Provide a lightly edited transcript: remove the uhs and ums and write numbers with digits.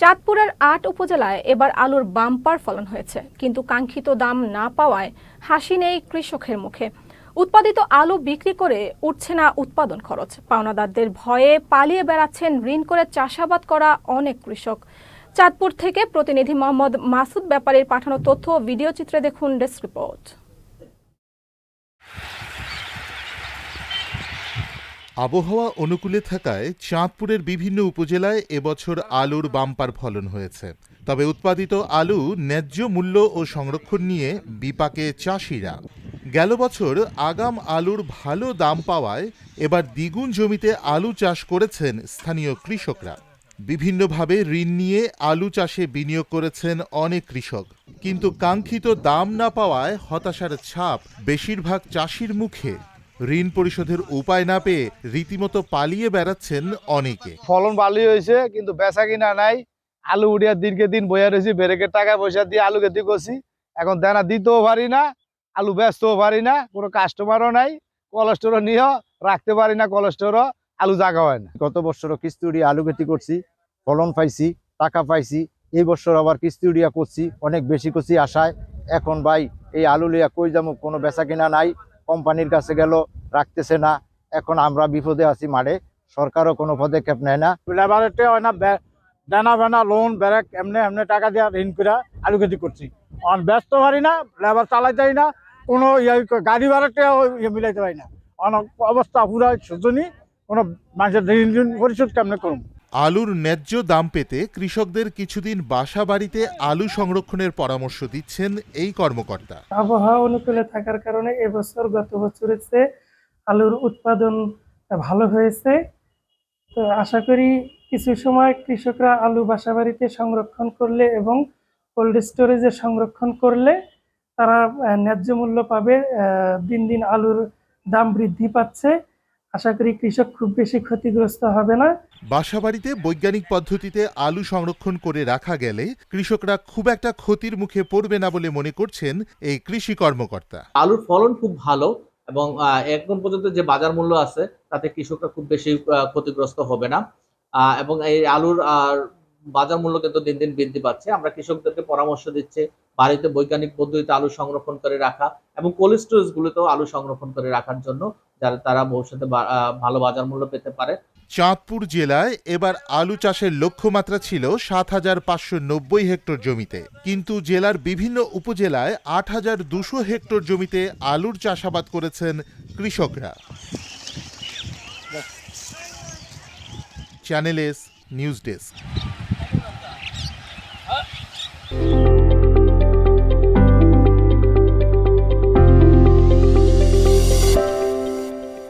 চাঁদপুরের ৮ উপজেলায় এবার আলুর বাম্পার ফলন হয়েছে, কিন্তু কাঙ্ক্ষিত দাম না পাওয়ায় হাসি নেই কৃষকের মুখে। উৎপাদিত আলু বিক্রি করে উঠছে না উৎপাদন খরচ। পাওনাদারদের ভয়ে পালিয়ে বেড়াচ্ছেন ঋণ করে চাষাবাদ করা অনেক কৃষক। চাঁদপুর থেকে প্রতিনিধি মোহাম্মদ মাসুদ ব্যাপারীর পাঠানো তথ্য ও ভিডিও চিত্রে দেখুন ডেস্ক রিপোর্ট। আবহাওয়া অনুকূলে থাকায় চাঁদপুরের বিভিন্ন উপজেলায় এবছর আলুর বাম্পার ফলন হয়েছে। তবে উৎপাদিত আলু ন্যায্য মূল্য ও সংরক্ষণ নিয়ে বিপাকে চাষিরা। গেল বছর আগাম আলুর ভালো দাম পাওয়ায় এবার দ্বিগুণ জমিতে আলু চাষ করেছেন স্থানীয় কৃষকরা। বিভিন্নভাবে ঋণ নিয়ে আলু চাষে বিনিয়োগ করেছেন অনেক কৃষক, কিন্তু কাঙ্ক্ষিত দাম না পাওয়ায় হতাশার ছাপ বেশিরভাগ চাষির মুখে। ঋণ পরিশোধের উপায় না পেয়ে রীতিমতো পালিয়ে বেড়াচ্ছেন অনেকে। ফলন ভালোই হয়েছে, কিন্তু বেচা কিনা নাই। আলু উড়িয়া দিনকে দিন বইয়া রয়েছি, ব্রেকের টাকা পয়সা দিয়ে আলু খেতে করছি, এখন দানা দিতেও পারি না, আলু বেচতেও পারি না, কোনো কাস্টমারও নাই। কোলেস্টোরও নিয়েও রাখতে পারি না, কোলেস্টোরও আলু জাগা হয় না। গত বছর কিস্তি উড়িয়ে আলু খেতি করছি, ফলন পাইছি, টাকা পাইছি। এই বছর আবার কিস্তি উড়িয়া করছি, অনেক বেশি করছি আশায়। এখন ভাই এই আলু লিয়া কই যাবো, কোনো বেচা কিনা নাই। কোম্পানির কাছে গেল, রাখতেছে না। এখন আমরা বিপদে আছি মাঠে, সরকারও কোনো পদক্ষেপ নেয় না। লেবারেটে হয় না, দানা বানা লোন ব্যারেক এমনি এমনি টাকা দিয়ে ঋণ করে আলু খেতি করছি। ব্যস্ত পারি না, লেবার চালাইতেই না, কোনো গাড়ি ভাড়াতে মিলাইতে পারি না। অনেক অবস্থা পুরো শোচনীয়। কোনো মানুষের ঋণ পরিশোধ কেমনে করুন। আলুর ন্যায্য দাম পেতে কৃষকদের কিছুদিন বাসা বাড়িতে আলু সংরক্ষণের পরামর্শ দিচ্ছেন এই কর্মকর্তা। আবহাওয়া অনুকূলে থাকার কারণে এবছর গত বছরের চেয়ে আলুর উৎপাদন ভালো হয়েছে। তো আশা করি কিছু সময় কৃষকরা আলু বাসা বাড়িতে সংরক্ষণ করলে এবং কোল্ড স্টোরেজে সংরক্ষণ করলে তারা ন্যায্য মূল্য পাবে। দিন দিন আলুর দাম বৃদ্ধি পাচ্ছে, আশা করি কৃষক খুব বেশি ক্ষতিগ্রস্ত হবে না। বাসাবাড়িতে বৈজ্ঞানিক পদ্ধতিতে আলু সংরক্ষণ করে রাখা গেলে কৃষকরা খুব একটা ক্ষতির মুখে পড়বে না বলে মনে করছেন এই কৃষি কর্মকর্তা। আলুর ফলন খুব ভালো এবং এখন পর্যন্ত যে বাজার মূল্য আছে তাতে কৃষকরা খুব বেশি ক্ষতিগ্রস্ত হবে না। এবং এই আলুর বাজার মূল্য কিন্তু দিন দিন বৃদ্ধি পাচ্ছে। আমরা কৃষকদেরকে পরামর্শ দিচ্ছি বাড়িতে বৈজ্ঞানিক পদ্ধতিতে আলু সংরক্ষণ করে রাখা এবং কোল্ড স্টোরেজ গুলোতেও আলু সংরক্ষণ করে রাখার জন্য, যাতে তারা ভবিষ্যতে ভালো বাজার মূল্য পেতে পারে। চাঁদপুর জেলায় এবার আলু চাষের লক্ষ্যমাত্রা ছিল ৭,৫৯০ হেক্টর জমিতে, কিন্তু জেলার বিভিন্ন উপজেলায় ৮,২০০ হেক্টর জমিতে আলুর চাষাবাদ করেছেন কৃষকরা। Channel S news desk.